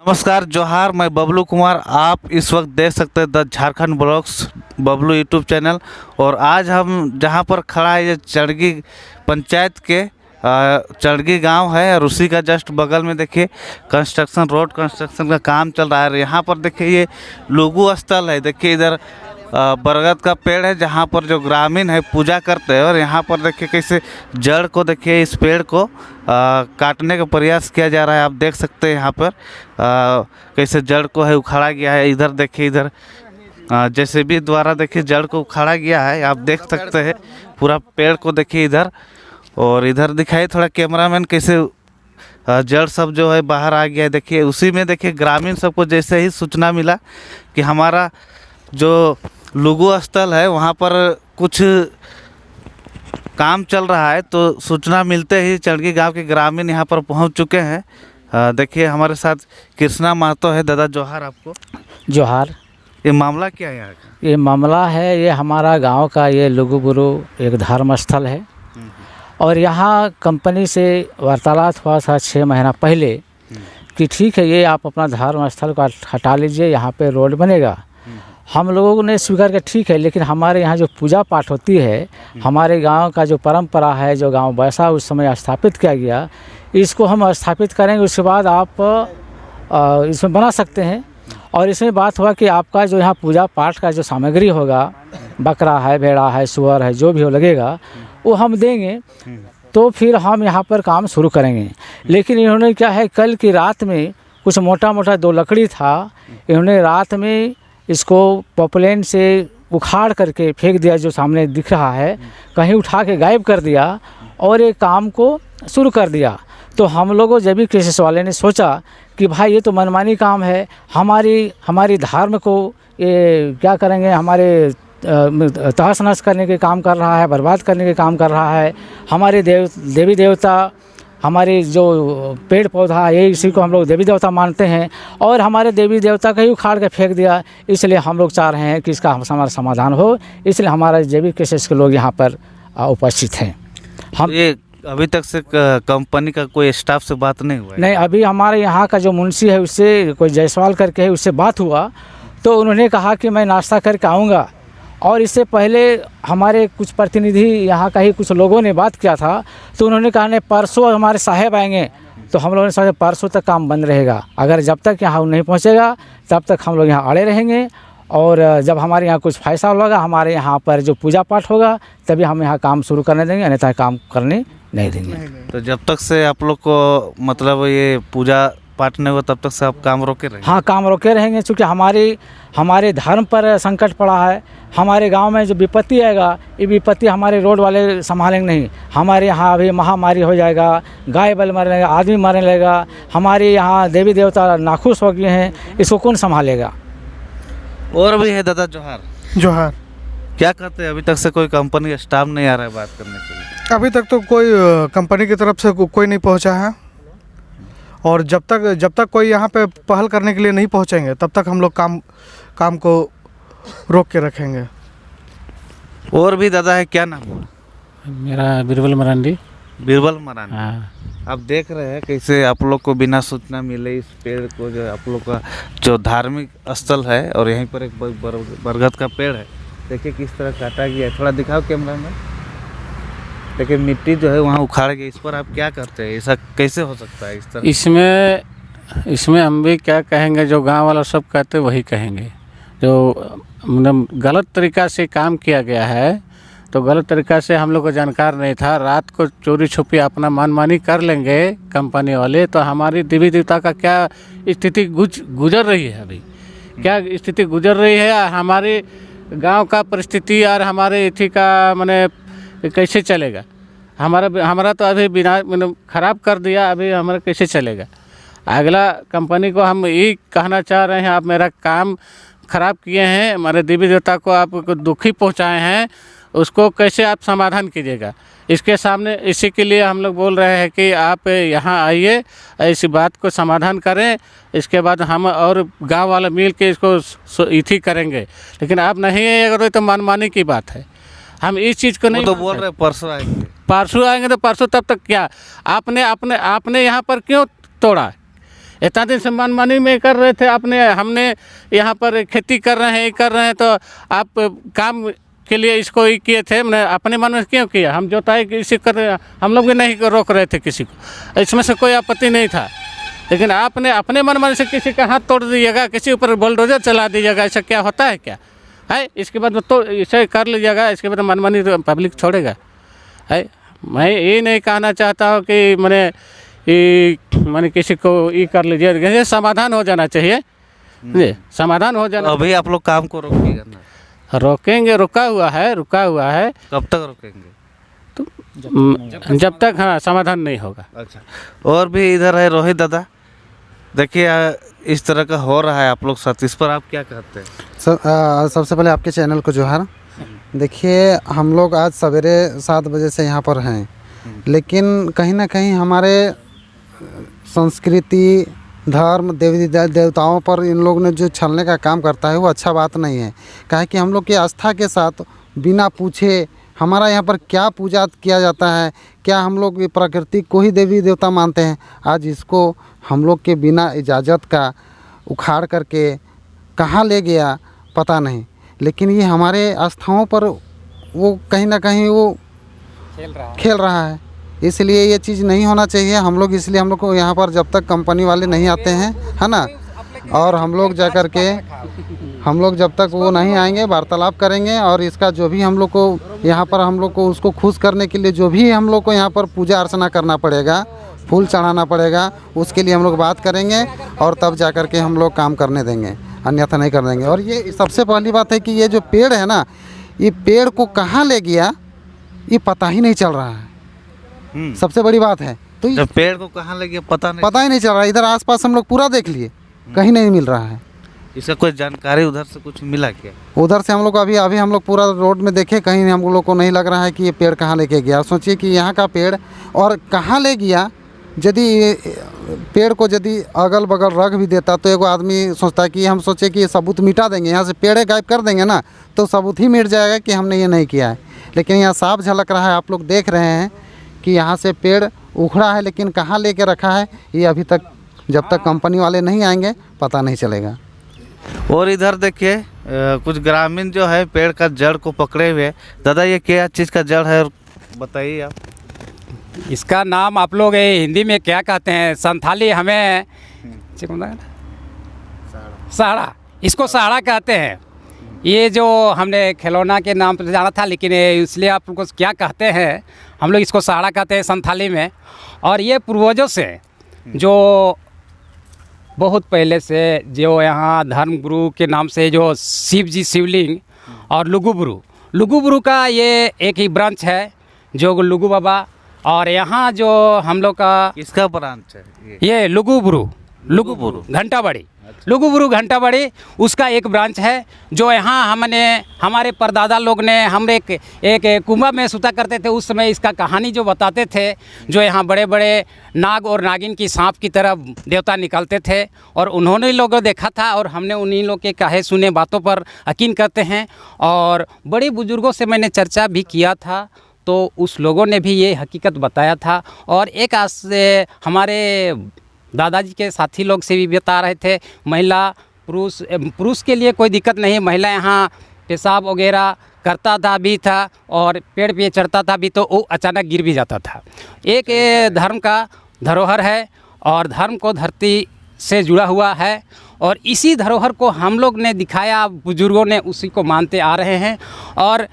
नमस्कार जोहार, मैं बबलू कुमार। आप इस वक्त देख सकते हैं the Jharkhand blogs Bablu YouTube channel. और आज हम जहां पर खड़ा है ये चड़गी पंचायत के चड़गी गांव है और उसी का जस्ट बगल में देखिए रोड कंस्ट्रक्शन का काम चल रहा है। यहाँ पर देखिए ये लघु स्थल है। देखिए इधर बरगद का पेड़ है जहाँ पर जो ग्रामीण है पूजा करते हैं। और यहाँ पर देखिए कैसे जड़ को देखिए इस पेड़ को काटने का प्रयास किया जा रहा है। आप देख सकते हैं यहाँ पर कैसे जड़ को है उखाड़ा गया है। इधर देखिए इधर जेसीबी द्वारा देखिए जड़ को उखाड़ा गया है। आप देख सकते हैं पूरा पेड़ को देखिए इधर। और इधर दिखाई थोड़ा कैमरामैन कैसे जड़ सब जो है बाहर आ गया है। देखिए उसी में देखिए ग्रामीण सबको जैसे ही सूचना मिला कि हमारा जो लघु स्थल है वहाँ पर कुछ काम चल रहा है, तो सूचना मिलते ही चड़गी गांव के ग्रामीण यहाँ पर पहुँच चुके हैं। देखिए हमारे साथ कृष्णा महतो है। दादा जोहार आपको। जोहार। ये मामला क्या है यहाँ का? ये मामला है, ये हमारा गांव का ये लघु गुरु एक धर्म स्थल है। और यहाँ कंपनी से वार्तालाप हुआ था 6 महीना पहले कि ठीक है, ये आप अपना धर्म स्थल को हटा लीजिए, यहाँ पे रोड बनेगा। हम लोगों ने स्वीकार किया ठीक है, लेकिन हमारे यहाँ जो पूजा पाठ होती है, हमारे गांव का जो परंपरा है, जो गांव वैसा उस समय स्थापित किया गया, इसको हम स्थापित करेंगे। उसके बाद आप इसमें बना सकते हैं। और इसमें बात हुआ कि आपका जो यहाँ पूजा पाठ का जो सामग्री होगा, बकरा है, भेड़ा है, सुअर है, जो भी हो लगेगा वो हम देंगे, तो फिर हम यहाँ पर काम शुरू करेंगे। लेकिन इन्होंने क्या है, कल की रात में कुछ मोटा मोटा 2 लकड़ी था, इन्होंने रात में इसको पॉपुलेन से उखाड़ करके फेंक दिया, जो सामने दिख रहा है, कहीं उठा के गायब कर दिया और ये काम को शुरू कर दिया। तो हम लोगों जब भी केसेस वाले ने सोचा कि भाई ये तो मनमानी काम है, हमारी धर्म को ये क्या करेंगे, हमारे तहस नहस करने के काम कर रहा है, बर्बाद करने के काम कर रहा है। हमारे देवी देवता, हमारे जो पेड़ पौधा है, इसी को हम लोग देवी देवता मानते हैं, और हमारे देवी देवता का ही उखाड़ के फेंक दिया। इसलिए हम लोग चाह रहे हैं कि इसका हमारा समाधान हो। इसलिए हमारे जैविक केसेस के लोग यहाँ पर उपस्थित हैं। हम ये अभी तक से कंपनी का कोई स्टाफ से बात नहीं हुआ है? नहीं, अभी हमारे यहाँ का जो मुंशी है उससे, कोई जायसवाल करके है, उससे बात हुआ तो उन्होंने कहा कि मैं नाश्ता करके आऊँगा। और इससे पहले हमारे कुछ प्रतिनिधि यहाँ का ही कुछ लोगों ने बात किया था, तो उन्होंने कहा नहीं, परसों हमारे साहेब आएंगे। तो हम लोगों ने सोचा परसों तक काम बंद रहेगा, अगर जब तक यहाँ नहीं पहुँचेगा तब तक हम लोग यहाँ अड़े रहेंगे। और जब हमारे यहाँ कुछ फैसला होगा, हमारे यहाँ पर जो पूजा पाठ होगा, तभी हम यहाँ काम शुरू करने देंगे, अन्यथा काम करने नहीं देंगे। तो जब तक से आप लोग को मतलब ये पूजा पाठ नहीं हुआ तब तक से आप काम रोके रहेंगे? हाँ, काम रोके रहेंगे, क्योंकि हमारे धर्म पर संकट पड़ा है। हमारे गांव में जो विपत्ति आएगा, ये विपत्ति हमारे रोड वाले संभालेंगे नहीं। हमारे यहाँ अभी महामारी हो जाएगा, गाय बैल मरने लगेगा, आदमी मरने लगेगा, हमारे यहाँ देवी देवता नाखुश हो गए हैं, इसको कौन संभालेगा। और भी है दादा जोहार। जोहार। क्या कहते हैं, अभी तक से कोई कंपनी का स्टाफ नहीं आ रहा है बात करने के लिए? अभी तक तो कोई कंपनी की तरफ से कोई नहीं पहुंचा है। और जब तक कोई यहाँ पे पहल करने के लिए नहीं पहुँचेंगे, तब तक हम लोग काम को रोक के रखेंगे। और भी दादा है, क्या नाम हुआ? मेरा बीरबल मरांडी। बीरबल मरांडी। हाँ। आप देख रहे हैं कैसे आप लोग को बिना सूचना मिले इस पेड़ को, जो आप लोग का जो धार्मिक स्थल है, और यहीं पर एक बरगद का पेड़ है, देखिए किस तरह काटा गया है। थोड़ा दिखाओ कैमरा में। देखिए मिट्टी जो है वहाँ उखाड़ गई, इस पर आप क्या करते हैं? ऐसा कैसे हो सकता है इस तरह? इसमें हम भी क्या कहेंगे, जो गांव वाला सब कहते वही कहेंगे। जो मतलब गलत तरीक़ा से काम किया गया है, तो गलत तरीक़ा से हम लोग को जानकार नहीं था। रात को चोरी छुपी अपना मनमानी कर लेंगे कंपनी वाले, तो हमारी देवी देवता का क्या स्थिति गुजर रही है, अभी क्या स्थिति गुजर रही है, हमारे गांव का परिस्थिति और हमारे इथी का माने कैसे चलेगा। हमारा तो अभी बिना मतलब ख़राब कर दिया, अभी हमारा कैसे चलेगा। अगला कंपनी को हम यही कहना चाह रहे हैं, आप मेरा काम ख़राब किए हैं, हमारे देवी देवता को आप दुखी पहुंचाए हैं, उसको कैसे आप समाधान कीजिएगा। इसके सामने इसी के लिए हम लोग बोल रहे हैं कि आप यहाँ आइए, इसी बात को समाधान करें। इसके बाद हम और गांव वाले मिल के इसको इथी करेंगे। लेकिन आप नहीं अगर तो मनमानी की बात है, हम इस चीज़ को नहीं तो बोल रहे परसों आएंगे। परसों आएंगे तो परसों तब तक क्या आपने यहाँ पर क्यों तोड़ा? इतना दिन से मनमानी में कर रहे थे अपने, हमने यहाँ पर खेती कर रहे हैं तो आप काम के लिए इसको ही किए थे, मैंने अपने मन में क्यों किया? हम जोताई किसी कर रहे, हम लोग भी नहीं रोक रहे थे किसी को, इसमें से कोई आपत्ति नहीं था। लेकिन आपने अपने मन से किसी का हाथ तोड़ दीजिएगा, किसी ऊपर बुलडोजर चला दीजिएगा, ऐसा क्या होता है क्या है? इसके बाद तो इसे कर लीजिएगा, इसके बाद मनमानी तो पब्लिक छोड़ेगा है। मैं ये नहीं कहना चाहता हूँ कि मैंने किसी को ये कर लीजिए, ये समाधान हो जाना चाहिए जी, समाधान हो जाना। अभी आप लोग काम को रोकिएगा ना? रोकेंगे, रुका हुआ है। कब तक रोकेंगे? तो जब तक हाँ समाधान नहीं होगा। अच्छा, और भी इधर है रोहित दादा, देखिए इस तरह का हो रहा है आप लोग साथ, इस पर आप क्या कहते हैं? सबसे पहले आपके चैनल को जोहार। देखिए, हम लोग आज सवेरे 7 बजे से यहाँ पर हैं, लेकिन कहीं ना कहीं हमारे संस्कृति, धर्म, देवी देवताओं पर इन लोग ने जो छलने का काम करता है वो अच्छा बात नहीं है। काहे कि हम लोग की आस्था के साथ बिना पूछे हमारा यहाँ पर क्या पूजा किया जाता है, क्या हम लोग प्रकृति को ही देवी देवता मानते हैं, आज इसको हम लोग के बिना इजाज़त का उखाड़ करके कहाँ ले गया पता नहीं। लेकिन ये हमारे आस्थाओं पर वो कहीं ना कहीं वो खेल रहा है, इसलिए ये चीज़ नहीं होना चाहिए। हम लोग इसलिए हम लोग को यहाँ पर जब तक कंपनी वाले नहीं आते हैं, है ना, और हम लोग जा कर के हम लोग जब तक वो नहीं आएंगे वार्तालाप करेंगे, और इसका जो भी हम लोग को यहाँ पर हम लोग को उसको खुश करने के लिए जो भी हम लोग को यहाँ पर पूजा अर्चना करना पड़ेगा, फूल चढ़ाना पड़ेगा, उसके लिए हम लोग बात करेंगे और तब जा कर के हम लोग काम करने देंगे, अन्यथा नहीं कर देंगे। और ये सबसे पहली बात है कि ये जो पेड़ है ना, ये पेड़ को कहाँ ले गया ये पता ही नहीं चल रहा है, सबसे बड़ी बात है। तो जब पेड़ को कहाँ लगे पता ही नहीं चल रहा है। इधर आसपास हम लोग पूरा देख लिए, कहीं नहीं मिल रहा है। इसका कोई जानकारी उधर से कुछ मिला क्या? उधर से हम लोग अभी हम लोग पूरा रोड में देखे, कहीं हम लोग को नहीं लग रहा है कि ये पेड़ कहाँ लेके गया। सोचिए कि यहाँ का पेड़ और कहाँ ले गया। यदि पेड़ को यदि अगल बगल रख भी देता तो एगो आदमी सोचता है कि हम सोचे कि ये सबूत मिटा देंगे, यहाँ से पेड़ गायब कर देंगे ना तो सबूत ही मिट जाएगा कि हमने ये नहीं किया है। लेकिन यहाँ साफ झलक रहा है, आप लोग देख रहे हैं कि यहाँ से पेड़ उखड़ा है, लेकिन कहाँ लेके रखा है ये अभी तक जब तक कंपनी वाले नहीं आएंगे पता नहीं चलेगा। और इधर देखिए कुछ ग्रामीण जो है पेड़ का जड़ को पकड़े हुए। दादा ये क्या चीज़ का जड़ है बताइए आप। इसका नाम आप लोग हिंदी में क्या कहते हैं, संथाली हमें सहाड़ा, इसको सहाड़ा कहते हैं। ये जो हमने खिलौना के नाम पर जाना था, लेकिन इसलिए आप लोग को क्या कहते हैं, हम लोग इसको सहाड़ा कहते हैं संथाली में। और ये पूर्वजों से जो बहुत पहले से जो यहाँ धर्म गुरु के नाम से जो शिव जी शिवलिंग और लुगु बुरु का ये एक ही ब्रांच है जो लुगु बाबा। और यहाँ जो हम लोग का इसका ब्रांच है ये लुगु बुरु घंटाबाड़ी, लुगु बुरु घंटाबाड़ी उसका एक ब्रांच है जो यहाँ हमने हमारे परदादा लोग ने हम एक कुआं में सुता करते थे। उस समय इसका कहानी जो बताते थे, जो यहाँ बड़े बड़े नाग और नागिन की सांप की तरह देवता निकलते थे और उन्होंने लोगों देखा था और हमने उन्हीं लोग के कहे सुने बातों पर यकीन करते हैं। और बड़े बुजुर्गों से मैंने चर्चा भी किया था तो उस लोगों ने भी ये हकीकत बताया था। और एक आज से हमारे दादाजी के साथी लोग से भी बता रहे थे, महिला पुरुष के लिए कोई दिक्कत नहीं, महिला यहाँ पेशाब वगैरह करता था भी था और पेड़ पे चढ़ता था भी तो वो अचानक गिर भी जाता था। एक धर्म का धरोहर है और धर्म को धरती से जुड़ा हुआ है और इसी धरोहर को हम लोग ने दिखाया, बुजुर्गों ने उसी को मानते आ रहे हैं। और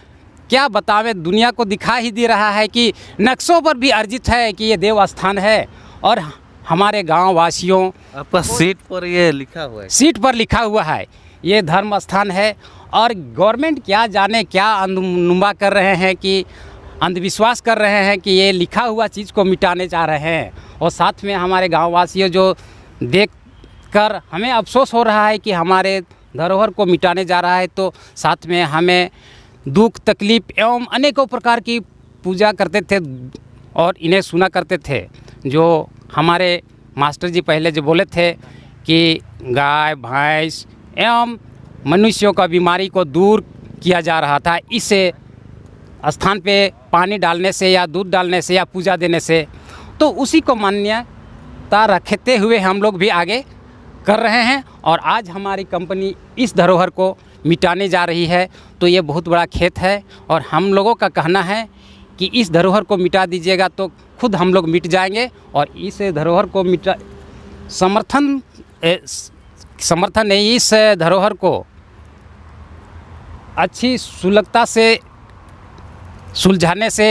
क्या बतावें, दुनिया को दिखा ही दे रहा है कि नक्शों पर भी अर्जित है कि ये देव स्थान है। और हमारे गांव वासियों, आपका सीट पर ये लिखा हुआ है, सीट पर लिखा हुआ है ये धर्म स्थान है। और गवर्नमेंट क्या जाने क्या अनुमा कर रहे हैं कि अंधविश्वास कर रहे हैं कि ये लिखा हुआ चीज़ को मिटाने जा रहे हैं। और साथ में हमारे गाँव वासियों जो देख कर हमें अफसोस हो रहा है कि हमारे धरोहर को मिटाने जा रहा है, तो साथ में हमें दुख तकलीफ़ एवं अनेकों प्रकार की पूजा करते थे और इन्हें सुना करते थे। जो हमारे मास्टर जी पहले जो बोले थे कि गाय भैंस एवं मनुष्यों का बीमारी को दूर किया जा रहा था इस स्थान पे पानी डालने से या दूध डालने से या पूजा देने से, तो उसी को मान्य मान्यता रखते हुए हम लोग भी आगे कर रहे हैं। और आज हमारी कंपनी इस धरोहर को मिटाने जा रही है, तो ये बहुत बड़ा खेत है। और हम लोगों का कहना है कि इस धरोहर को मिटा दीजिएगा तो खुद हम लोग मिट जाएंगे। और इस धरोहर को समर्थन नहीं, इस धरोहर को अच्छी सुलगता से सुलझाने से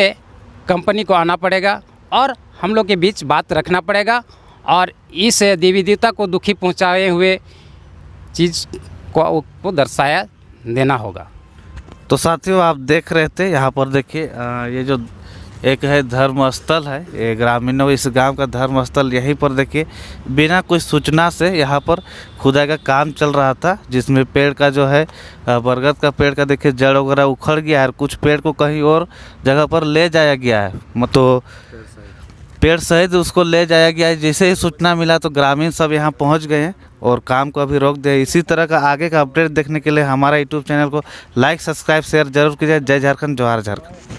कंपनी को आना पड़ेगा और हम लोग के बीच बात रखना पड़ेगा और इस देवी देवता को दुखी पहुंचाए हुए चीज़ को दर्शाया देना होगा। तो साथियों, आप देख रहे थे यहाँ पर देखिए, ये जो एक है धर्म स्थल है, ये ग्रामीणों इस गांव का धर्म स्थल, यहीं पर देखिए बिना कोई सूचना से यहाँ पर खुदाई का काम चल रहा था, जिसमें पेड़ का जो है बरगद का पेड़ का देखिए जड़ वगैरह उखड़ गया है और कुछ पेड़ को कहीं और जगह पर ले जाया गया है, मतलब पेड़ सहित उसको ले जाया गया है। जैसे ही सूचना मिला तो ग्रामीण सब यहाँ पहुँच गए हैं और काम को अभी रोक दिया। इसी तरह का आगे का अपडेट देखने के लिए हमारा यूट्यूब चैनल को लाइक, सब्सक्राइब, शेयर जरूर कीजिए। जय झारखंड, जोहार झारखंड।